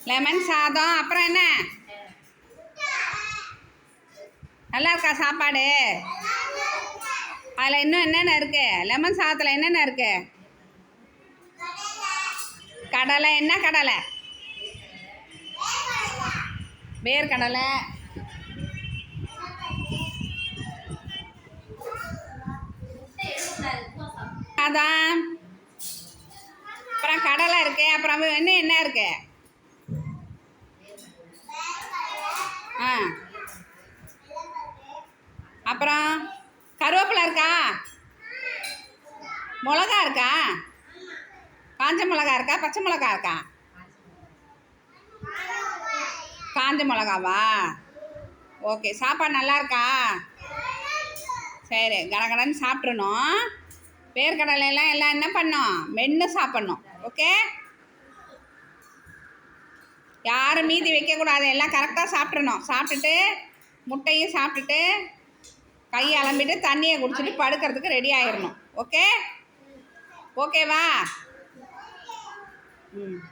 Lemon சாதம். அப்புறம் என்ன? நல்லா இருக்கா சாப்பாடு? அதில் இன்னும் என்னென்ன இருக்கு? லெமன் சாதத்தில் என்னென்ன இருக்கு? கடலை. என்ன கடலை? வேர்க்கடலை. அதான். அப்புறம் கடலை இருக்கு. அப்புறம் இன்னும் என்ன இருக்கு? ஆ, அப்புறம் கருவேப்பிலை இருக்கா? மிளகா இருக்கா? காஞ்ச மிளகா இருக்கா? பச்சை மிளகா இருக்கா? காஞ்ச மிளகாவா? ஓகே. சாப்பாடு நல்லா இருக்கா? சரி, கடகடன்னு சாப்பிட்றணும். வேர்க்கடலையெல்லாம் எல்லாம் என்ன பண்ணோம்? மென்று சாப்பிட்ணும். ஓகே. யாரும் மீதி வைக்கக்கூடாது. எல்லாம் கரெக்டாக சாப்பிட்றணும். சாப்பிட்டுட்டு முட்டையும் சாப்பிட்டுட்டு கையை அலம்பிட்டு தண்ணியை குடிச்சிட்டு படுக்கிறதுக்கு ரெடி ஆயிடணும். ஓகே. ஓகேவா? ம்.